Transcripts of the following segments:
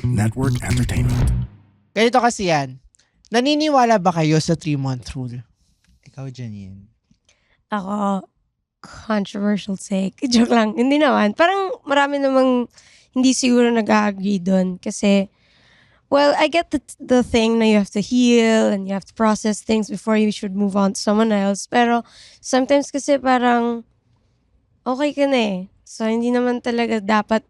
Network Entertainment. Ganito kasi yan. Naniniwala ba kayo sa 3-month rule? Ikaw, Janine. Ako, controversial take. Joke lang. Hindi naman. Parang marami namang hindi siguro nag-agree doon. Kasi, well, I get the thing na you have to heal and you have to process things before you should move on to someone else. Pero, sometimes kasi parang, okay ka na eh. So, hindi naman talaga dapat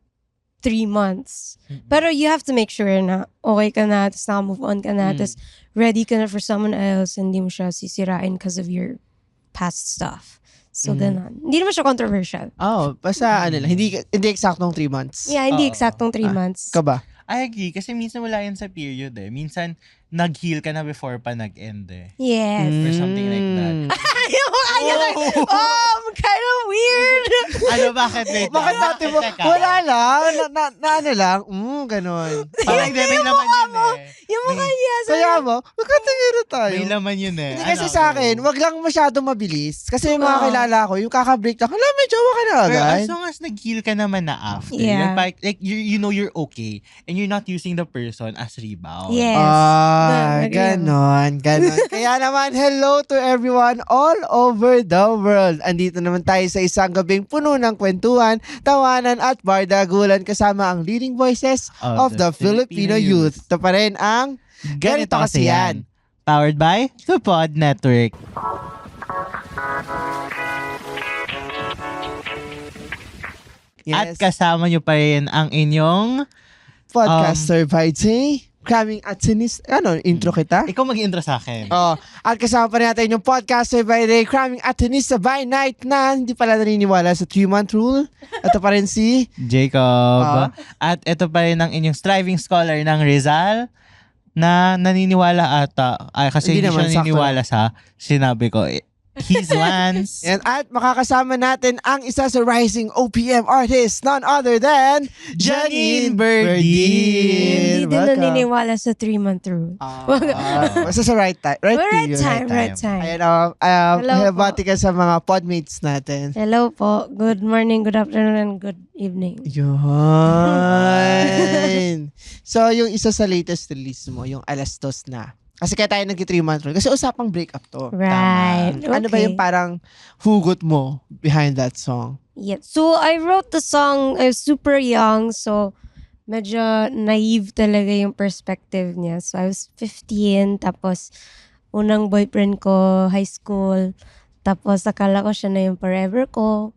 3 months. Pero you have to make sure na okay ka na, tapos naka-move on ka na, tapos ready ka na for someone else, hindi mo siya sisirain because of your past stuff. So, ganun. Hindi naman siya controversial. Oh, basta ano lang. Hindi eksaktong 3 months. Yeah, hindi Oo. eksaktong 3 months. Ka ba? I agree. Kasi minsan wala yan sa period eh. Minsan, nag-heal ka na before pa nag-end eh. Yes. Or something like that. Oh, I'm kind of weird. Ano, bakit? Wait, Bakit natin mo? Teka. Wala lang. Na ano lang. Ganon. Parang hindi, may laman yun eh. Yung mukha niya. Kaya mo, magkatingin tayo. May laman yun eh. Hindi kasi sa akin, wag lang masyadong mabilis. Kasi yung mga kilala ko, yung kaka-break lang, hala, may jowa ka na Pero agad. as long as nag-heal ka naman na after, Yeah. like you know you're okay and you're not using the person as rebound. Yes. Ganon. Kaya naman, hello to everyone all over the world. Andito naman tayo sa isang gabing puno ng kwentuhan, tawanan at bardagulan kasama ang leading voices of the Filipino youth. Ito pa rin ang Ganito Kasi Yan. Powered by The Pod Network. At Yes, kasama nyo pa rin ang inyong... podcaster by Jay. Coming at sinis... intro kita? Ikaw mag-intro sa akin. At kasama pa rin natin yung podcaster by Ray, cramming at tenista by night na hindi pala naniniwala sa 3-month rule. Ito pa rin si... Jacob. At ito pa rin ang inyong striving scholar ng Rizal na naniniwala ata. Kasi Hindi hindi siya naman, sakto naniniwala sa sinabi ko. He's Lance. At makakasama natin ang isa sa rising OPM artist, none other than Janine Hindi Berdin. din naniniwala sa 3-month rule. Basta sa right time. Right Right period. time. Ayan, Hello bati ka sa mga podmates natin. Hello po. Good morning, good afternoon, and good evening. Yun. So, yung isa sa latest release mo, yung Alas Dos Na. Kasi kaya tayo nag-3-month rule. Kasi usapang breakup to. Right. Ano ba yung parang hugot mo behind that song? Yeah. So, I wrote the song, I was super young, so medyo naive talaga yung perspective niya. So, I was 15, tapos unang boyfriend ko, high school, tapos akala ko siya na yung forever ko.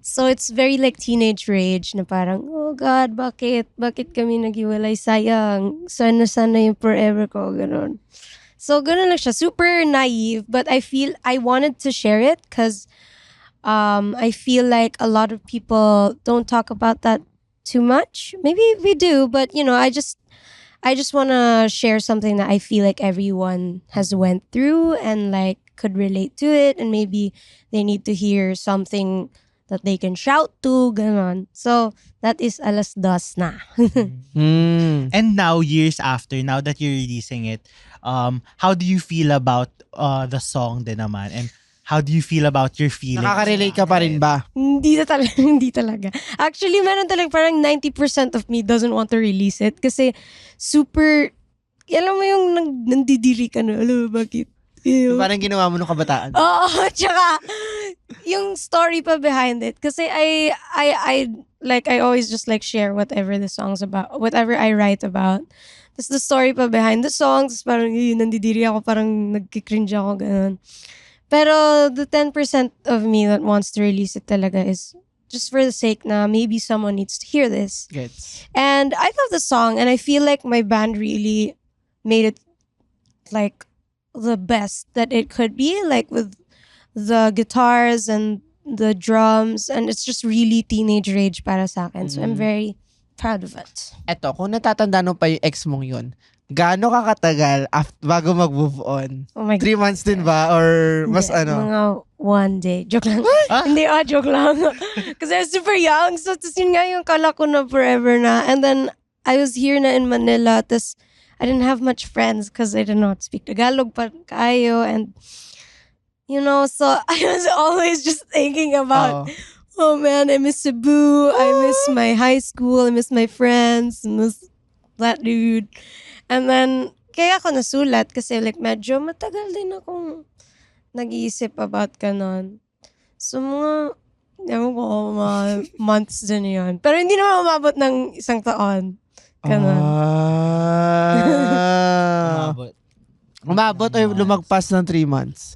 So, it's very like teenage rage na parang, oh God, bakit? Bakit kami naghiwalay? Sayang. Sana yung forever ko. Ganon. So, ganon lang siya. Super naive, but I feel I wanted to share it because I feel like a lot of people don't talk about that too much. Maybe we do, but I just want to share something that I feel like everyone has went through and like could relate to it, and maybe they need to hear something that they can shout to, ganon. So, that is Alas Dos Na. And now, years after, now that you're releasing it, how do you feel about the song din naman? And how do you feel about your feelings? Nakaka-relate ka pa rin ba? Hindi talaga. Actually, meron talaga parang 90% of me doesn't want to release it kasi super, alam mo yung nandidiri ka na, alam mo bakit? Ew. Parang ginawa mo nung kabataan. Oo, tsaka yung story pa behind it. Kasi I always just like share whatever the song's about, whatever I write about. Tapos the story pa behind the song, tapos parang nandidiri ako, parang nagkikringe ako, ganun. Pero the 10% of me that wants to release it talaga is just for the sake na maybe someone needs to hear this. Gets. And I love the song, and I feel like my band really made it like the best that it could be, like with the guitars and the drums, and it's just really teenage rage para sa akin. So I'm very proud of it. Eto, kung natatanda mo pa yung ex mong yun, gaano ka katagal bago mag-move on? Oh my 3 months din ba? Or mas Hindi, Mga 1 day. Joke lang. Hindi, joke lang. Kasi I was super young. So, tas yun nga yung kala ko na forever na. And then, I was here na in Manila. Tas, I didn't have much friends because I did not speak Tagalog pa kayo. And, so I was always just thinking about, oh man, I miss Cebu. I miss my high school. I miss my friends. I miss that dude. And then, kaya ako nasulat kasi like medyo matagal din akong nag-iisip about ganon. So mga, ewan ko, mga months din yun. Pero hindi naman umabot ng 1 taon. Ganon. Umabot. Umabot o lumagpas ng 3 months?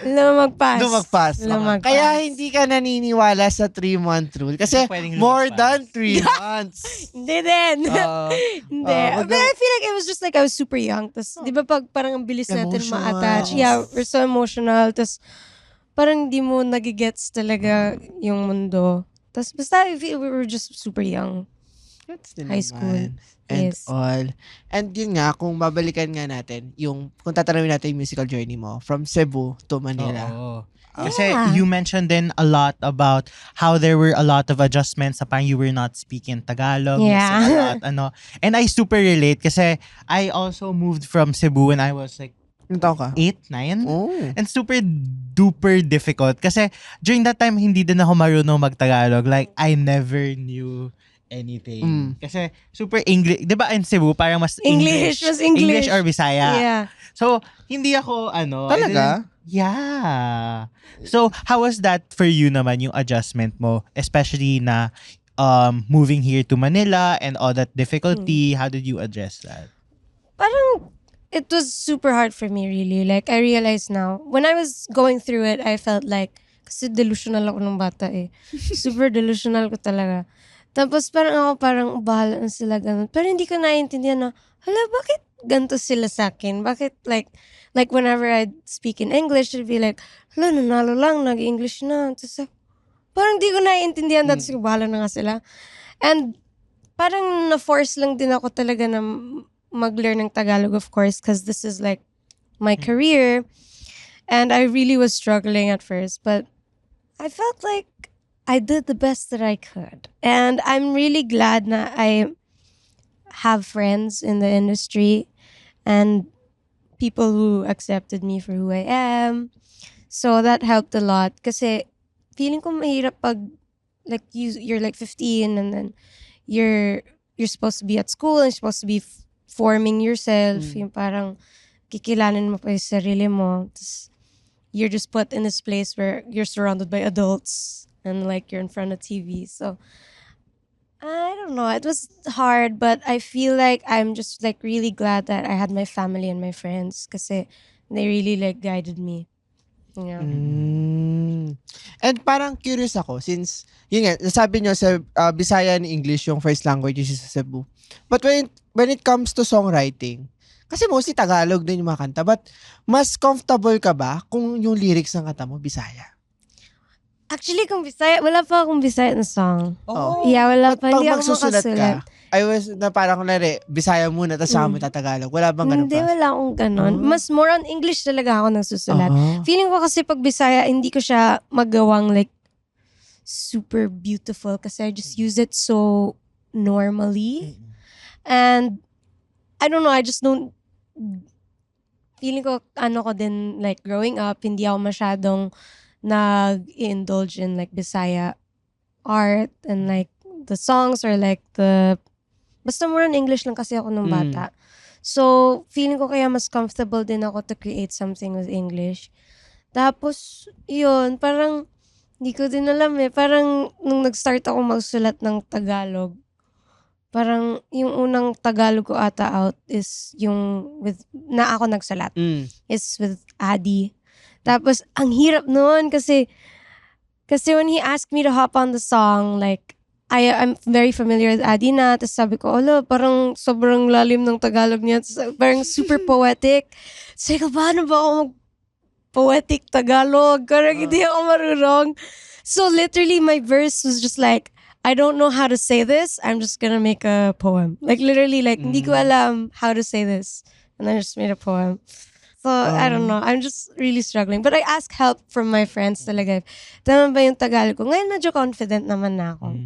Lumagpas. Kaya hindi ka naniniwala sa 3-month rule. Kasi Pwedeng more lumagpas. than 3 months. Hindi din. Hindi. wag But I na- feel like it was just like I was super young. Tapos, di ba pag parang ang bilis natin Emotional. ma-attach. Yeah, we're so emotional. Tapos, parang di mo nagigets talaga yung mundo. Tapos, basta I feel we were just super young. That's din High naman. school. And Yes. all. And yun nga, kung babalikan nga natin, kung tatanungin natin yung musical journey mo, from Cebu to Manila. Oo. Kasi Yeah. you mentioned then a lot about how there were a lot of adjustments sa parang you were not speaking Tagalog. Yeah. missing a lot, And I super relate kasi I also moved from Cebu when I was like Yung taon ka? 8, 9. Oh. And super duper difficult kasi during that time hindi din ako marunong mag-Tagalog. Like I never knew anything. Kasi super English. 'Di ba in Cebu parang mas English, mas English. or Bisaya. Yeah. So hindi ako Talaga? Yeah. So how was that for you naman yung adjustment mo, especially na moving here to Manila and all that difficulty? How did you address that? Parang, it was super hard for me really. Like, I realize now, when I was going through it, I felt like, kasi delusional ako nung bata eh. Super delusional ko talaga. Tapos parang bahala na sila ganun. Pero hindi ko naiintindihan na, hala, bakit ganito sila sa akin? Bakit like whenever I'd speak in English, I'd be like, hala, nanalo lang, nag-English na. Tapos parang di ko naiintindihan, tapos bahala na nga sila. And parang na-force lang din ako talaga na mag-learn ng Tagalog, of course, because this is like my career. And I really was struggling at first, but I felt like I did the best that I could. And I'm really glad na I have friends in the industry and people who accepted me for who I am. So that helped a lot. Kasi feeling ko mahirap pag like you're like 15 and then you're supposed to be at school and you're supposed to be forming yourself. Yung parang kikilanin mo pa yung sarili mo. Tapos you're just put in this place where you're surrounded by adults and like you're in front of TV. So I don't know. It was hard, but I feel like I'm just like really glad that I had my family and my friends kasi they really like guided me. Yeah. And parang curious ako since, yun nga, nasabi nyo sa Bisaya and English yung first language is sa Cebu. But when it comes to songwriting, kasi mostly Tagalog din yung mga kanta, but mas comfortable ka ba kung yung lyrics ng kanta mo, Bisaya? Actually, kung Bisaya, wala pa akong Bisaya na song. Oh. Yeah, wala But pa. pag Hindi ako magsusulat makasulat. ka, I was na parang kunwari, Bisaya muna, tapos saka mo Tagalog. Wala bang ganun Hindi, pa? wala akong ganon. Mas more on English talaga ako nagsusulat. Feeling ko kasi pag Bisaya, hindi ko siya magawang like super beautiful kasi I just use it so normally. And I don't know, I just don't feeling ko ko din like growing up, hindi ako masyadong nag-indulge in like Bisaya art and like the songs or like basta more on English lang kasi ako nung bata. So, feeling ko kaya mas comfortable din ako to create something with English. Tapos, yun, parang, hindi ko din alam eh. Parang, nung nag-start ako magsulat ng Tagalog, parang, yung unang Tagalog ko ata out is yung na ako nagsulat. Is with Adi. Tapos, ang hirap noon kasi when he asked me to hop on the song, like, I'm very familiar with Adi na. Tapos sabi ko, parang sobrang lalim ng Tagalog niya. Tapos parang super poetic. Sabi ko, paano ba ako mag-poetic Tagalog? Parang hindi ako marunong. So literally, my verse was just like, I don't know how to say this. I'm just gonna make a poem. Like literally, like, hindi ko alam how to say this. And I just made a poem. So, I don't know. I'm just really struggling. But I ask help from my friends talaga. Tama ba yung Tagalog ko? Ngayon medyo confident naman na ako.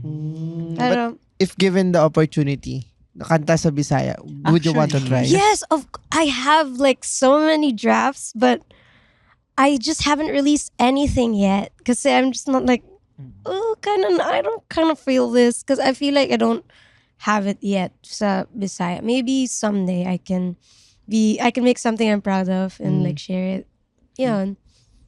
But if given the opportunity, kanta sa Bisaya, would you want to try? Yes, I have like so many drafts, but I just haven't released anything yet. Kasi I'm just not like, oh, I don't kind of feel this because I feel like I don't have it yet sa Bisaya. Maybe someday I can make something I'm proud of and like share it. Yun.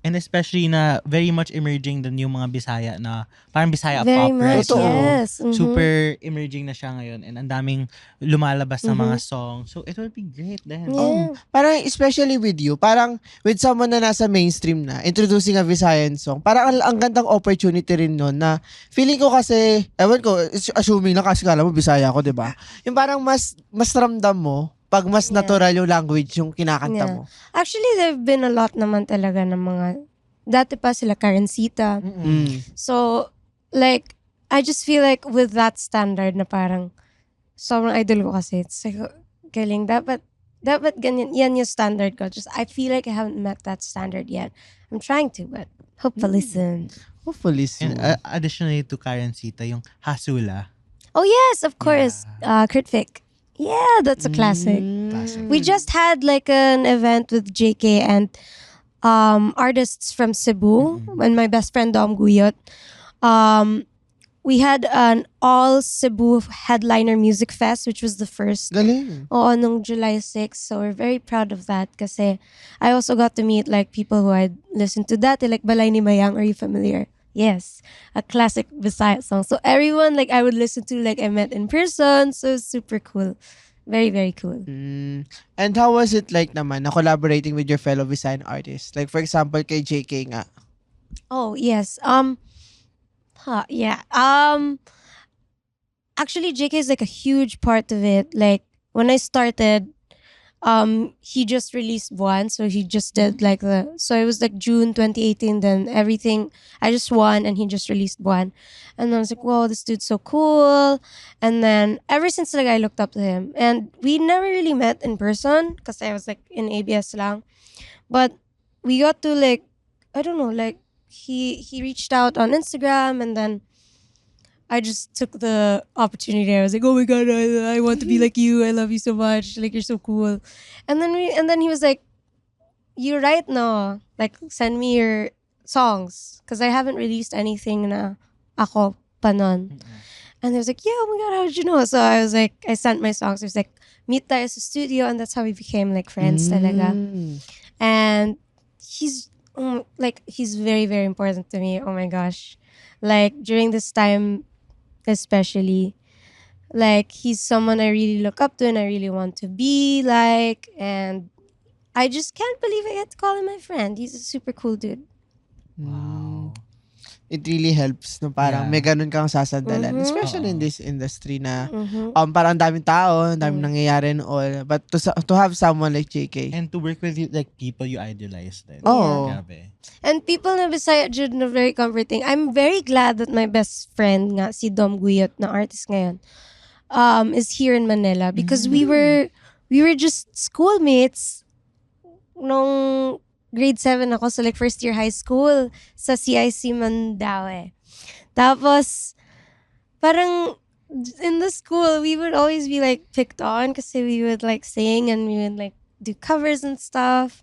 And especially na very much emerging din yung mga Bisaya na parang Bisaya Very pop, right? much, Totoo. yes. Mhm. Super emerging na siya ngayon and ang daming lumalabas na mga song. So it will be great then. Yeah. Parang especially with you, parang with someone na nasa mainstream na, introducing a Visayan song, parang ang gandang opportunity rin nun na feeling ko kasi, ewan ko, assuming lang kasi kala mo Bisaya ako, di ba? Yung parang mas ramdam mo pag mas Yeah. natural yung language yung kinakanta Yeah. mo. Actually, there've been a lot naman talaga ng mga, dati pa sila Karencita. So, like, I just feel like with that standard na parang, sobrang idol ko kasi. It's like, galing. Dapat ganyan, yan yung standard ko. Just, I feel like I haven't met that standard yet. I'm trying to, but hopefully soon. Hopefully soon. And additionally to Karencita, yung Hasula. Oh yes, of course. Kurt Vic. Yeah, that's a classic. Classic. We just had like an event with JK and artists from Cebu and my best friend Dom Guyot. We had an all Cebu headliner music fest, which was the first. Galing. Oo, nung July 6. So we're very proud of that kasi I also got to meet like people who I'd listened to dati, like Balay ni Mayang. Are you familiar? Yes, a classic Bisaya song. So everyone like I would listen to, like I met in person. So it's super cool. Very, very cool. And how was it like naman na collaborating with your fellow Visayan artists? Like for example, kay JK nga. Oh, yes. Yeah. Actually JK is like a huge part of it. Like when I started, he just released one, so he just did like so it was like June 2018, then everything I just won and he just released one, and I was like, whoa, this dude's so cool. And then ever since like I looked up to him, and we never really met in person because I was like in ABS lang, but we got to like, I don't know, like he reached out on Instagram, and then I just took the opportunity. I was like, oh my God, I want to be like you. I love you so much. Like, you're so cool. And then he was like, you write no. Like, send me your songs. Because I haven't released anything na ako pa nun. And he was like, yeah, oh my God, how did you know? So I was like, I sent my songs. He was like, meet tayo sa studio. And that's how we became like friends talaga. And he's very, very important to me. Oh my gosh. Like, during this time, especially, like he's someone I really look up to and I really want to be like, and I just can't believe I get to call him my friend. He's a super cool dude. Wow. It really helps no, parang Yeah. may ganun kang sasandalan, especially in this industry na parang daming tao, daming nangyayari and all, but to have someone like JK. And to work with you, like people you idolize then. Oh. Grabe. And people na Bisaya Jud na very comforting. I'm very glad that my best friend nga, si Dom Guyot na artist ngayon, is here in Manila because we were just schoolmates nung grade 7 ako, so like first year high school sa CIC Mandaue. Tapos, parang in the school, we would always be like picked on kasi we would like sing and we would like do covers and stuff.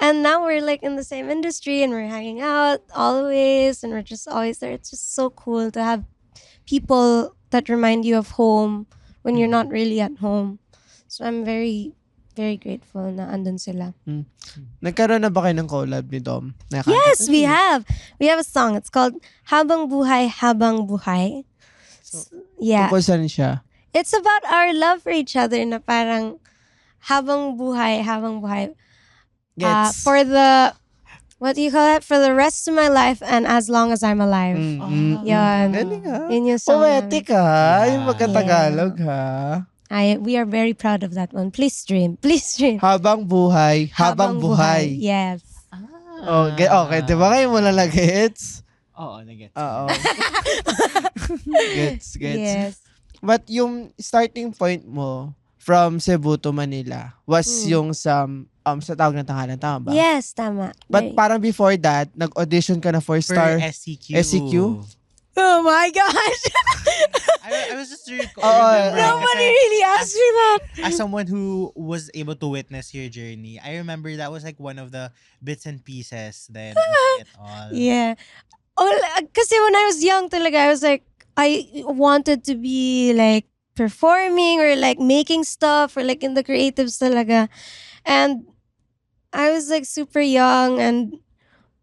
And now we're like in the same industry and we're hanging out always and we're just always there. It's just so cool to have people that remind you of home when you're not really at home. So I'm very, very grateful na andun sila. Nagkaroon na ba kayo ng collab ni Dom? Yes, we have. We have a song. It's called Habang Buhay, Habang Buhay. Yeah. Tungkol saan siya? It's about our love for each other na parang habang buhay, habang buhay. Gets. For the, what do you call it? For the rest of my life and as long as I'm alive. Yan. Galing ha. Yun yung song. Poetic ha. Yung Yeah. magkatagalog ha. We are very proud of that one. Please stream. Please stream. Habang buhay, habang buhay. Yes. Okay, di ba kayo mo lalagets? Oo, nag-gets. Oo. Gets. Yes. But yung starting point mo from Cebu to Manila was yung sa tawag ng tanghalan, tama ba? Yes, tama. But parang before that, nag-audition ka na for For Star SCQ. SCQ? Oh my gosh. I was just remembering Nobody really asked me that. as someone who was able to witness your journey, I remember that was like one of the bits and pieces then of it all. Yeah. kasi when I was young talaga, I was like, I wanted to be like performing or like making stuff or like in the creatives talaga. And I was like super young and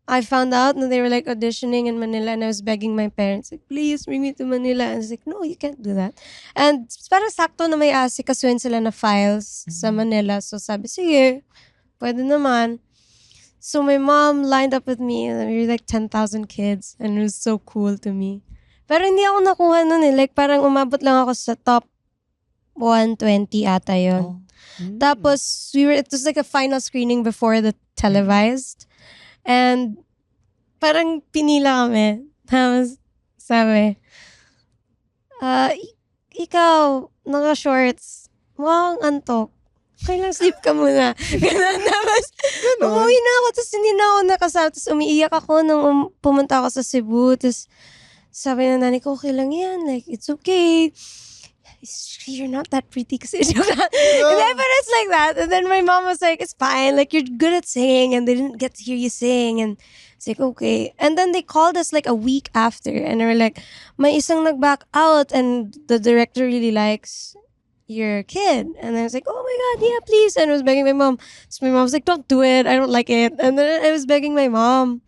I found out that they were like auditioning in Manila and I was begging my parents, like, please bring me to Manila. And I was like, no, you can't do that. And parang sakto na may asikasuhin sila na files sa Manila. So sabi, sige, pwede naman. So my mom lined up with me and we were like 10,000 kids and it was so cool to me. Pero hindi ako nakuha nun eh. Like parang umabot lang ako sa top 120 ata yun. Tapos it was like a final screening before the televised. And parang pinila kami. Tapos sabi, ikaw, naka-shorts, mukhang antok. Kailang sleep ka muna. Ganun. Tapos umuwi na ako. Tapos hindi na ako nakasama. Tapos umiiyak ako nung pumunta ako sa Cebu. Tapos sabi na nanay ko, okay lang yan. Like, it's okay. You're not that pretty kasi but it's like that. And then my mom was like, it's fine, like you're good at singing and they didn't get to hear you sing. And it's like, okay. And then they called us like a week after and they were like, may isang nag-back out and the director really likes your kid. And I was like, oh my God, yeah, please. And I was begging my mom. So my mom was like, don't do it, I don't like it. And then I was begging my mom.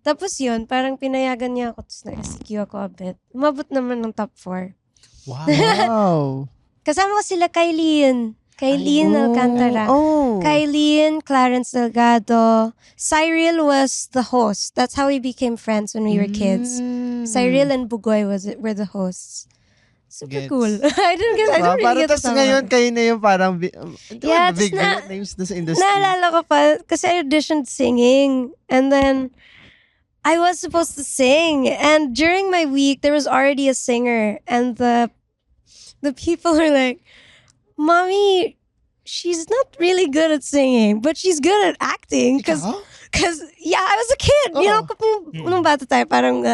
Tapos yun, parang pinayagan niya ako. Tapos nag-SQ ako a bit. Umabot naman ng top 4. Wow. Kasama ko sila Kylene Alcantara. Kylene, Clarence Delgado. Cyril was the host. That's how we became friends when we were kids. Cyril and Bugoy were the hosts. Super cool. I don't really get tapos ngayon kayo na yung parang big names na sa industry. Naalala ko pa, kasi I auditioned singing. And then I was supposed to sing, and during my week there was already a singer, and the people were like, "Mommy, she's not really good at singing, but she's good at acting." Because yeah, I was a kid, you know, nung bata tayo, parang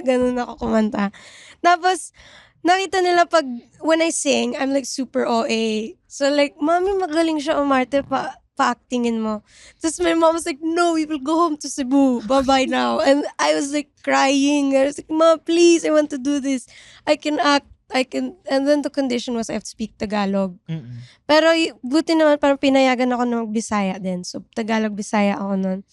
ganun ako kumanta. Tapos nakita nila when I sing, I'm like super OA. So like, Mommy, magaling siya umarte pa-actingin mo. Tapos my mom was like, no, we will go home to Cebu. Bye-bye now. And I was like crying. I was like, Ma, please, I want to do this. I can act. And then the condition was I have to speak Tagalog. Pero buti naman parang pinayagan ako ng Bisaya din. So Tagalog-Bisaya ako nun.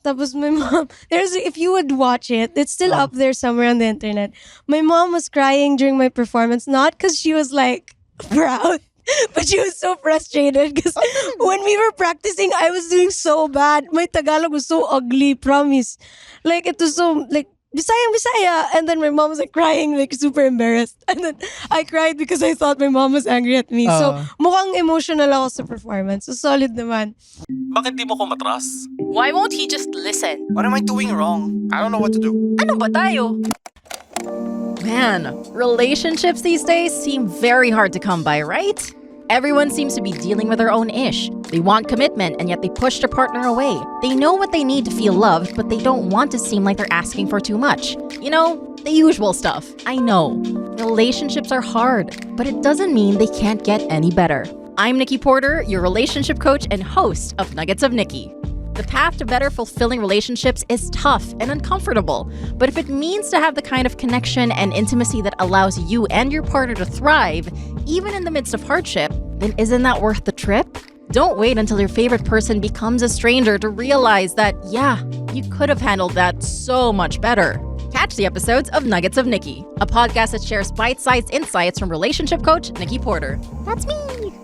Tapos my mom, if you would watch it, it's still up there somewhere on the internet. My mom was crying during my performance, not because she was like proud, but she was so frustrated because when we were practicing, I was doing so bad. My Tagalog was so ugly, promise. Like, it was so, like, Bisaya. And then my mom was like crying, like super embarrassed. And then I cried because I thought my mom was angry at me. So, mukhang emotional ako sa performance. So, solid naman. Bakit di mo ko matras? Why won't he just listen? What am I doing wrong? I don't know what to do. Ano ba tayo? Man, relationships these days seem very hard to come by, right? Everyone seems to be dealing with their own ish. They want commitment and yet they push their partner away. They know what they need to feel loved, but they don't want to seem like they're asking for too much. You know, the usual stuff. I know. Relationships are hard, but it doesn't mean they can't get any better. I'm Nikki Porter, your relationship coach and host of Nuggets of Nikki. The path to better fulfilling relationships is tough and uncomfortable, but if it means to have the kind of connection and intimacy that allows you and your partner to thrive, even in the midst of hardship, then isn't that worth the trip? Don't wait until your favorite person becomes a stranger to realize that, yeah, you could have handled that so much better. Catch the episodes of Nuggets of Nikki, a podcast that shares bite-sized insights from relationship coach Nikki Porter. That's me!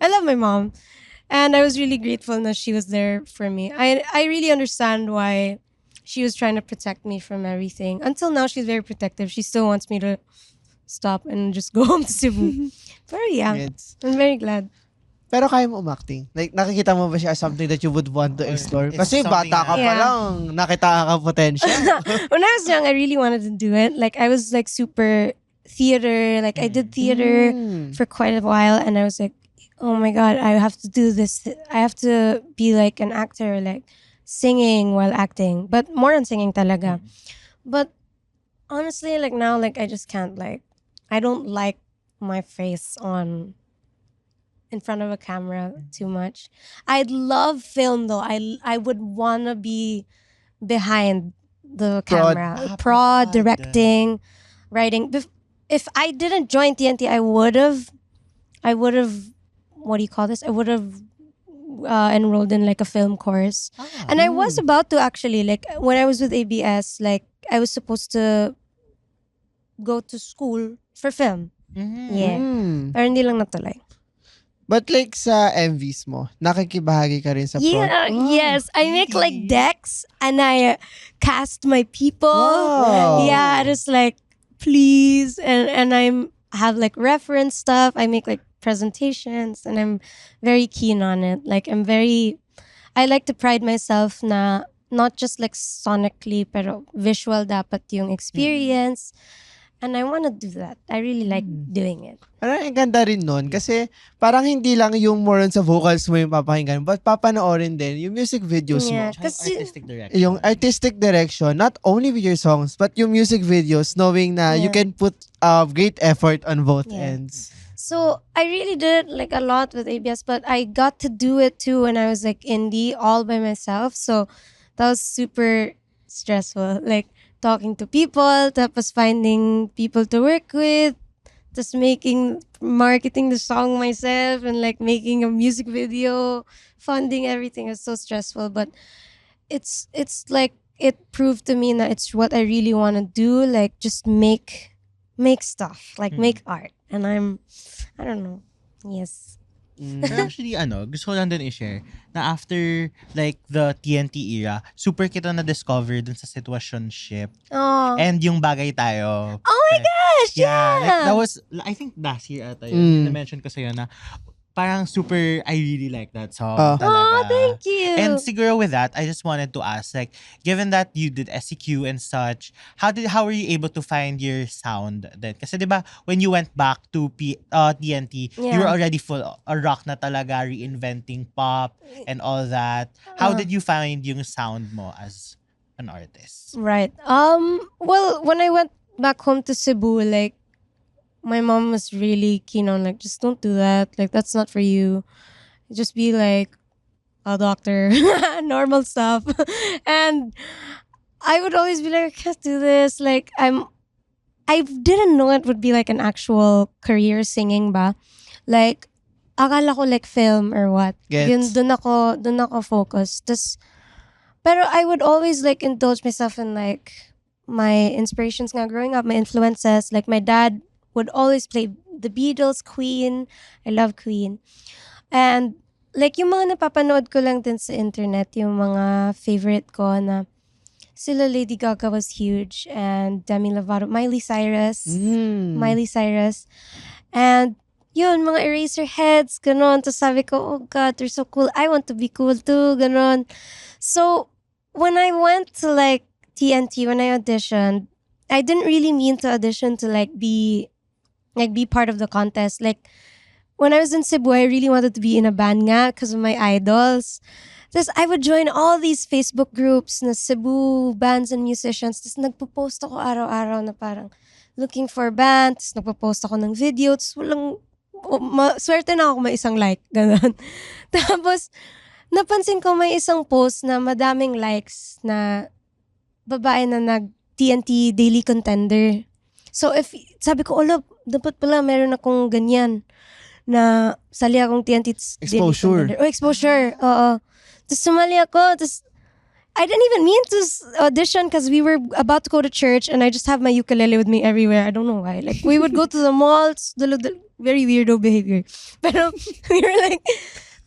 I love my mom. And I was really grateful that she was there for me. I really understand why she was trying to protect me from everything. Until now, she's very protective. She still wants me to stop and just go home to Cebu. Pero yeah, I'm very glad. Pero kaya mo umacting? Like, nakikita mo ba siya as something that you would want to explore? Kasi bata ka pa lang, nakita ka potential. When I was young, I really wanted to do it. Like, I was like super theater. Like, I did theater for quite a while. And I was like, oh my God, I have to do this. I have to be like an actor, like singing while acting. But more on singing talaga. But honestly, like now, like I just can't like, I don't like my face on in front of a camera too much. I'd love film though. I would wanna be behind the Prod. camera. Prod, directing, writing. If I didn't join TNT, I would have, what do you call this? I would have enrolled in like a film course. And I was about to actually, like when I was with ABS, like I was supposed to go to school for film. Yeah. Pero hindi lang natuloy. But like sa MVs mo, nakikibahagi ka rin sa prod? Yeah, yes. I make like decks and I cast my people. Wow. Yeah, just like please and I'm have like reference stuff. I make like presentations and I'm very keen on it. Like I like to pride myself na not just like sonically pero visual dapat yung experience. And I want to do that. I really like doing it. Parang ang ganda rin nun kasi parang hindi lang yung more on sa vocals mo yung papakinggan but papanoorin din yung music videos mo. Yeah. Artistic direction. Yung artistic direction, not only with your songs, but yung music videos, knowing na you can put great effort on both ends. So I really did like a lot with ABS, but I got to do it too when I was like indie all by myself. So that was super stressful. Like talking to people, tapos finding people to work with, just marketing the song myself and like making a music video, funding everything. Is so stressful, but it's like it proved to me that it's what I really want to do, like just make stuff, like make art. And I don't know. Yes. Pero actually, gusto ko lang din i-share na after like the TNT era, super kita na-discover dun sa situationship. Oh. And yung bagay tayo. Oh my gosh! Yeah. Like, Yeah. that was, I think last year ata yun. Na-mention ko sa'yo na parang super, I really like that song. Talaga. Oh, thank you. And siguro with that, I just wanted to ask, like, given that you did SEQ and such, how were you able to find your sound then? Kasi diba, when you went back to TNT, you were already full rock na talaga, reinventing pop and all that. How did you find yung sound mo as an artist? Right. Well, when I went back home to Cebu, like, my mom was really keen on like, just don't do that. Like, that's not for you. Just be like a doctor, normal stuff. And I would always be like, I can't do this. Like, I didn't know it would be like an actual career singing ba. Like, akala ko like film or what. Gets. Yun, dun ako focus. Pero I would always like indulge myself in like my inspirations nga growing up, my influences. Like, my dad would always play the Beatles, Queen. I love Queen. And like yung mga napapanood ko lang din sa internet, yung mga favorite ko na sila Lady Gaga was huge and Demi Lovato, Miley Cyrus. And yun, mga Eraserheads, ganon. Tapos sabi ko, oh God, they're so cool. I want to be cool too, ganon. So when I went to like TNT, when I auditioned, I didn't really mean to audition to like be part of the contest. Like, when I was in Cebu, I really wanted to be in a band nga because of my idols. Tapos I would join all these Facebook groups na Cebu bands and musicians. Tapos nagpo-post ako araw-araw na parang looking for band. Tapos nagpo-post ako ng video. Tapos swerte na ako may isang like. Ganon. Tapos napansin ko may isang post na madaming likes na babae na nag-TNT Daily Contender. So sabi ko, dapat pala meron akong ganyan na sali akong TNT Exposure. Exposure, oo. Tapos sumali ako, tapos I didn't even mean to audition because we were about to go to church and I just have my ukulele with me everywhere. I don't know why. Like, we would go to the malls, very weirdo behavior. Pero we were like,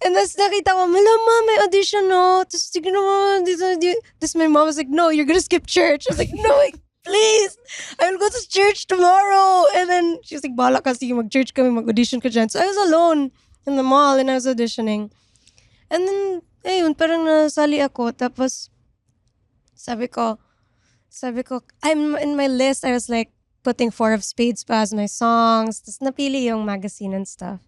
and tapos nakita ko, Mama, may audition, no? Tapos tignan mo, tapos my mom was like, no, you're gonna skip church. I was like, no, please, I will go to church tomorrow. And then she was like, bahala kasi mag-church kami, mag-audition ka dyan. So I was alone in the mall and I was auditioning. And then, ayun, parang nasali ako. Tapos, sabi ko, I'm in my list, I was like, putting 4 of Spades pa as my songs. Tapos napili yung magazine and stuff.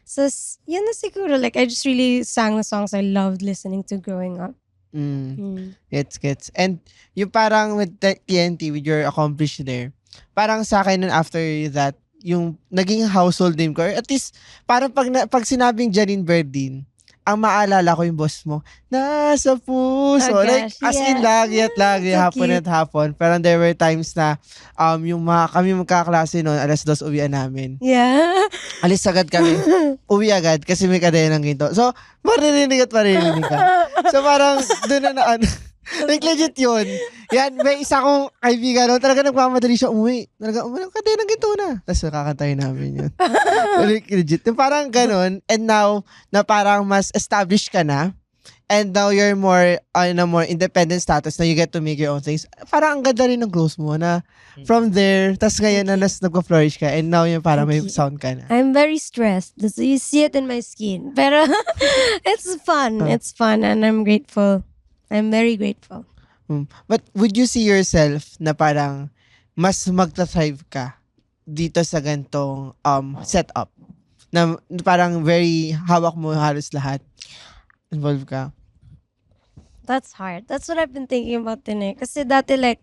So, yun na siguro. Like, I just really sang the songs I loved listening to growing up. Gets. And yung parang with TNT, with your accomplishment there, parang sa akin nun after that, yung naging household name ko, or at least parang pag sinabing Janine Berdin, ang maalala ko yung boss mo, nasa puso. Oh, Like, gosh, as in, yeah. lagi at lagi, So hapon cute. at hapon. Pero there were times na, kami magkaklase noon, 2:00 uwian namin. Yeah. Alis agad kami. Uwi agad kasi may kadena ng ginto. So, maririnig ka. So, parang, doon na like, legit yun. Yan, may isa kong kaibigan, no, talaga nagmamadali siya umuwi. Talaga, kadena ng ginto na. Tapos, nakakantayin namin yun. Like, legit. Yung parang ganun. And now, na parang mas established ka na, and now you're more, in a more independent status na you get to make your own things. Parang ang ganda rin ng close mo na from there, tas ngayon na nagpa-flourish ka, and now yung parang may Thank you. sound ka na. I'm very stressed. You see it in my skin. Pero it's fun. It's fun and I'm grateful. I'm very grateful. But would you see yourself na parang mas magta-thrive ka dito sa gantong setup? Na parang very hawak mo halos lahat. Involved ka. That's hard. That's what I've been thinking about din eh. Kasi dati like,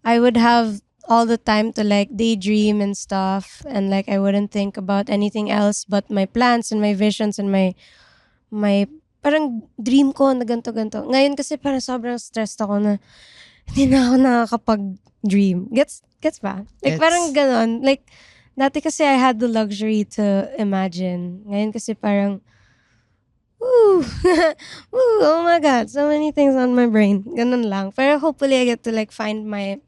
I would have all the time to like daydream and stuff. And like, I wouldn't think about anything else but my plans and my visions and my parang dream ko na ganto-ganto. Ngayon kasi parang sobrang stressed ako na hindi na ako nakakapag-dream. Gets ba? Like Gets. parang ganon. Like, dati kasi I had the luxury to imagine. Ngayon kasi parang, woo, woo, oh my God, so many things on my brain. Ganun lang. Pero hopefully I get to like find my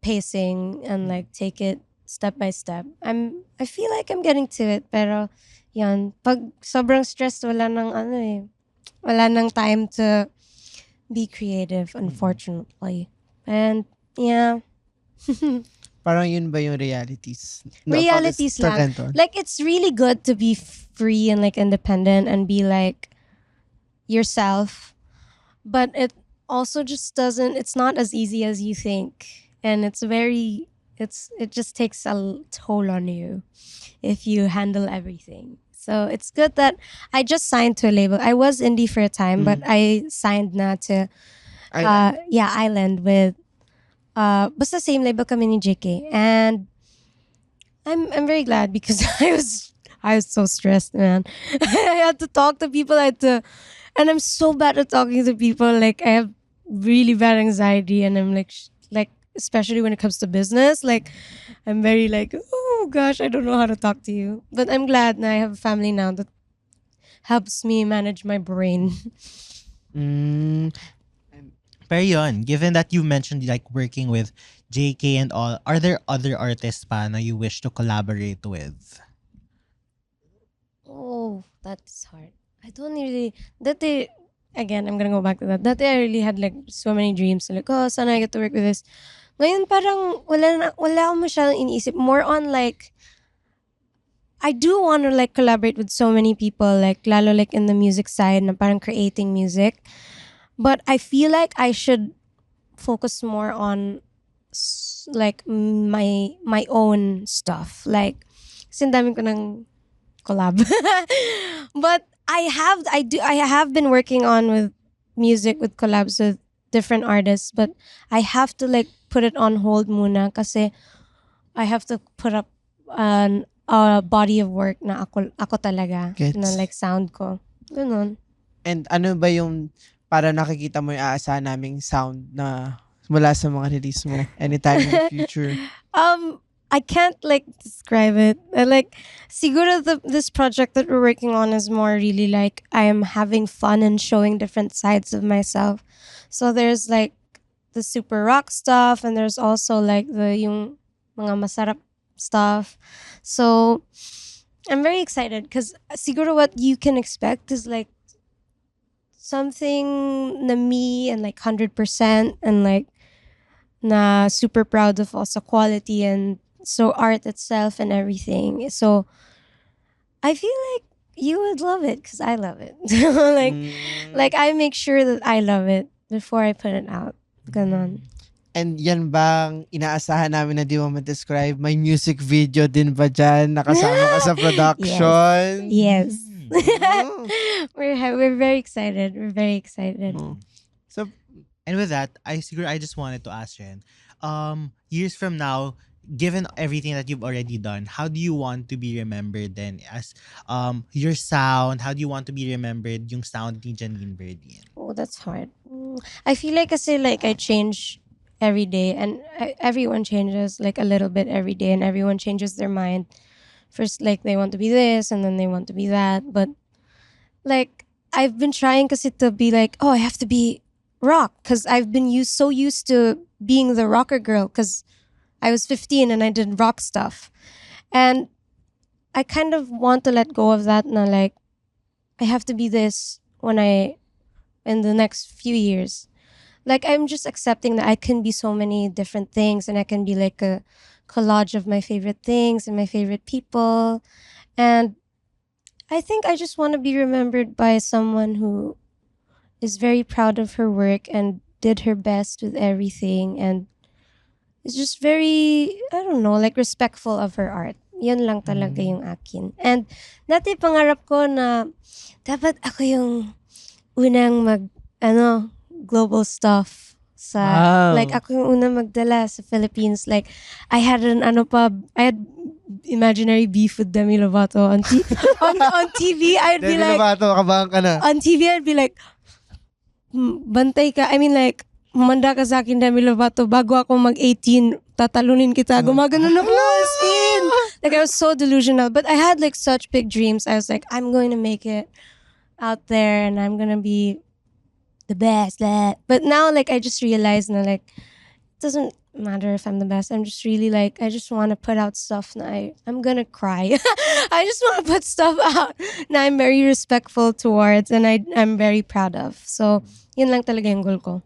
pacing and like take it step by step. I feel like I'm getting to it, pero yan, pag sobrang stressed, wala nang time to be creative, unfortunately. And yeah, Parang yun ba yung realities? Realities Sa lang. ganito. like it's really good to be free and like independent and be like yourself, but it also just doesn't, it's not as easy as you think, and it just takes a toll on you if you handle everything. So it's good that I just signed to a label. I was indie for a time, but I signed na to Island with basta same label kami ni JK, and I'm very glad because I was so stressed, man. I had to talk to people. And I'm so bad at talking to people. Like I have really bad anxiety, and I'm like especially when it comes to business. Like I'm very like, oh gosh, I don't know how to talk to you. But I'm glad that I have a family now that helps me manage my brain. Mm, Pero yun, given that you mentioned like working with JK and all, are there other artists pa na you wish to collaborate with? Oh, that's hard. I don't really. Again, I'm gonna go back to that. Dati I really had like so many dreams. Like, oh, sana I get to work with this. Ngayon parang wala akong masyadong iniisip. More on like, I do want to like collaborate with so many people, like lalo like in the music side na parang creating music. But I feel like I should focus more on like my own stuff. Like, kasi ang dami ko ng collab. But I have been working on with music with collabs with different artists, but I have to like put it on hold muna kasi I have to put up a body of work na ako talaga, Gets. na like sound ko. Ganun. and ano ba yung para nakikita mo yung aasahan naming sound na mula sa mga release mo anytime in the future? I can't like describe it. Like, siguro this project that we're working on is more really like I am having fun and showing different sides of myself. So there's like the super rock stuff, and there's also like yung mga masarap stuff. So I'm very excited because siguro what you can expect is like something na me and like 100% and like na super proud of also quality and so art itself and everything. So I feel like you would love it because I love it. Like I make sure that I love it before I put it out. Ganon. And yan bang inaasahan namin na di mo ma-describe? May music video din ba dyan? Nakasama ka sa production? Yes. Oh. We're very excited. We're very excited. Oh. So, And with that, I just wanted to ask Jen, years from now, given everything that you've already done, how do you want to be remembered then as your sound? How do you want to be remembered yung sound ni Janine Verdin? Oh, that's hard. I feel like kasi like I change every day, and everyone changes like a little bit every day, and everyone changes their mind. First, like they want to be this, and then they want to be that. But like I've been trying kasi to be like, oh, I have to be rock, because I've been so used to being the rocker girl because I was 15 and I did rock stuff. And I kind of want to let go of that, na like I have to be this in the next few years. Like I'm just accepting that I can be so many different things, and I can be like a collage of my favorite things and my favorite people. And I think I just want to be remembered by someone who is very proud of her work and did her best with everything, and is just very, I don't know, like respectful of her art. Yun lang talaga yung akin. And dati pangarap ko na dapat ako yung unang global stuff sa, like ako yung unang magdala sa Philippines. Like I had imaginary beef with Demi Lovato on TV. I'd be Demi like, Lovato, kabahan ka na. on TV, I'd be like, bantay ka. I mean like, humanda ka sa akin, Demi Lovato, bago ako mag-18, tatalunin kita. Gumagano na as in. Like I was so delusional. But I had like such big dreams. I was like, I'm going to make it out there, and I'm going to be the best. But now like I just realized na like, it doesn't matter if I'm the best. I'm just really like, I just want to put out stuff na I'm gonna cry. I just want to put stuff out na I'm very respectful towards, and I'm very proud of. So yun lang talaga yung goal ko.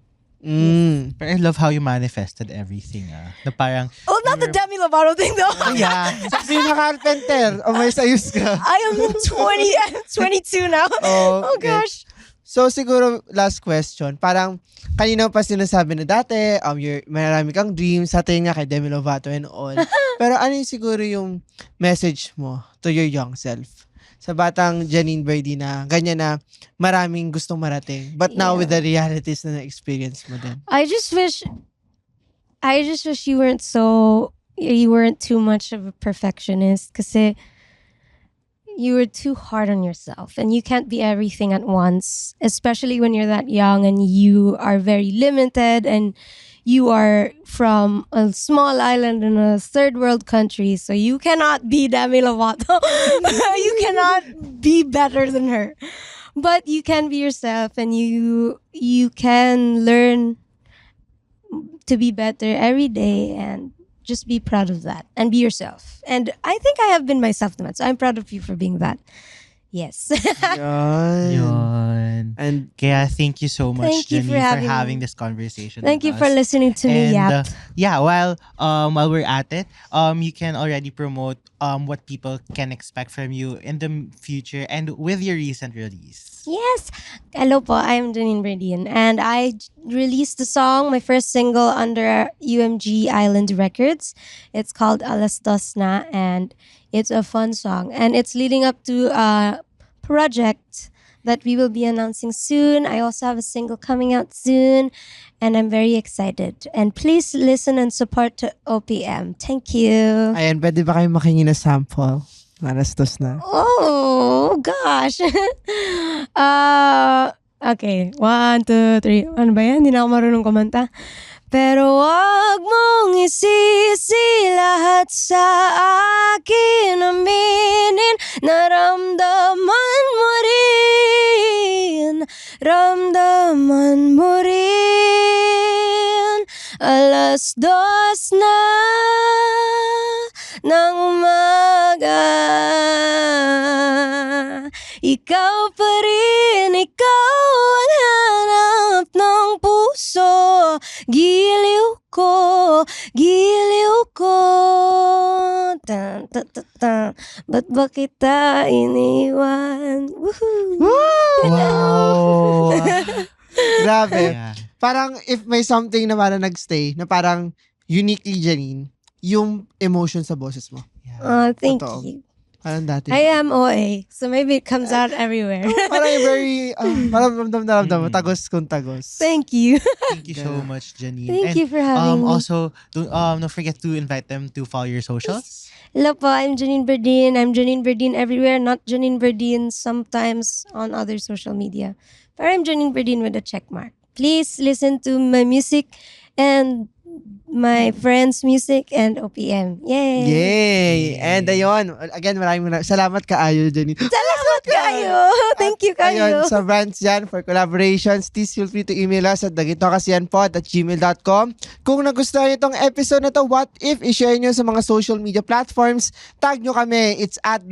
But I love how you manifested everything. Na parang, Oh, not the Demi Lovato thing though. yeah. Sabi na carpenter, o may sayos ka. I am 22 now. Oh Okay. gosh. So siguro last question, parang kanina pa sinasabi na dati, marami kang dreams, sa tingin nga kay Demi Lovato and all. Pero ano yung siguro yung message mo to your young self? Sa batang Janine Verdin na ganyan na maraming gustong marating. But now with the realities na na-experience mo din. I just wish you weren't too much of a perfectionist, kasi you were too hard on yourself, and you can't be everything at once, especially when you're that young and you are very limited, and you are from a small island in a third world country, so you cannot be Demi Lovato. You cannot be better than her. But you can be yourself, and you can learn to be better every day, and just be proud of that and be yourself. And I think I have been myself naman, so I'm proud of you for being that. Yes. Yan. yun. And Kaya thank you so much, Thank you Janine, for for having having me. this conversation Thank with you for us. listening to me, And Yap. yeah, while we're at it, you can already promote what people can expect from you in the future and with your recent release. Yes. Hello po, I'm Janine Verdin, and I released the song, my first single under UMG Island Records. It's called Alas Dos Na, and it's a fun song, and it's leading up to a project that we will be announcing soon. I also have a single coming out soon, and I'm very excited. And please listen and support to OPM. Thank you. ayan, pwede ba kayo makingi na sample? Alas dos na. Oh gosh. Okay. 1, 2, 3. Ano ba yan? Hindi na ako marunong kumanta. Pero wag mong isisi lahat sa akin, aminin, naramdaman mo rin, ramdaman mo rin. Alas dos na ng umaga, ikaw pa rin, ikaw ang hanap ng puso. Giliw ko, tan, tan, tan, tan. Ba't ba kita iniwan? Woohoo! Wow! Grabe. Yeah. Parang if may something na parang nagstay, na parang uniquely Janine, yung emotion sa boses mo. Yeah. Thank Totoo. you. Anong dati? I am OA. So maybe it comes out everywhere. Parang very, parang ramdam na ramdam mo. Tagos kung tagos. Thank you. Thank you so much, Janine. Thank And, you for having me. Also, don't forget to invite them to follow your socials. Hello po, I'm Janine Berdin. I'm Janine Berdin everywhere, not Janine Berdin sometimes on other social media. But I'm Janine Berdin with a check mark. Please listen to my music and my friends' music and OPM. Yay! Yay! And ayun, again, maraming salamat kaayo, Jenny. Salamat kayo! Thank you Ayun, kayo! sa brands yan for collaborations, please feel free to email us at dagitokasianpod@gmail.com. Kung nagustuhan niyo itong episode na to, what if i-share nyo sa mga social media platforms, tag nyo kami. It's at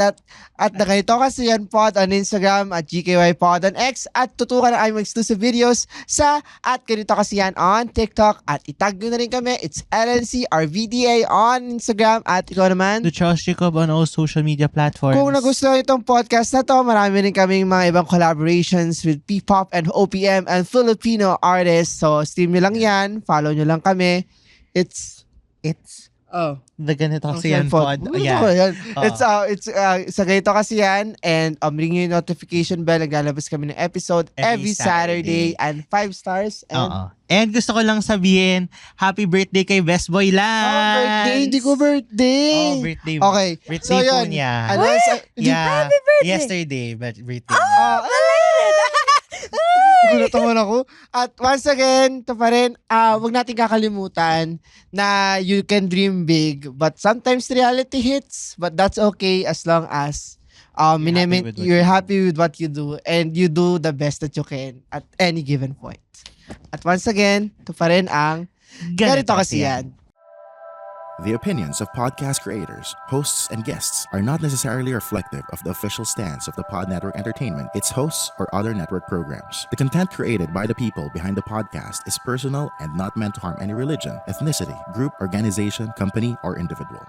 dagitokasianpod on Instagram, at GKYpod on X, at tutukan ang aming exclusive videos sa at ganito kasiyan on TikTok, at itag nyo na rin kami. It's LNC RVDA on Instagram, at ikaw naman. To Charles Jacob on all social media platforms. Kung nagustuhan itong podcast na to, marami rin kaming mga ibang collaborations with P-pop and OPM and Filipino artists. So, stream nyo lang yan. Follow nyo lang kami. It's the ganito kasi yan pod. Yeah. It's sa ganito kasi yan. And ring nyo yung notification bell. Naglalabas kami ng episode every Saturday. And 5 stars. And And gusto ko lang sabihin, happy birthday kay Best Boy Lance! birthday! Hindi ko birthday! Birthday. Okay. Birthday So, po yun. niya. Yeah. Happy birthday! Yesterday, but birthday. Gulat naman ako. At once again, ito pa rin, huwag natin kakalimutan na you can dream big, but sometimes reality hits, but that's okay as long as you're happy with what you do and you do the best that you can at any given point. At once again, ito pa rin ang Ganito Kasi Yan. The opinions of podcast creators, hosts, and guests are not necessarily reflective of the official stance of the Pod Network Entertainment, its hosts, or other network programs. The content created by the people behind the podcast is personal and not meant to harm any religion, ethnicity, group, organization, company, or individual.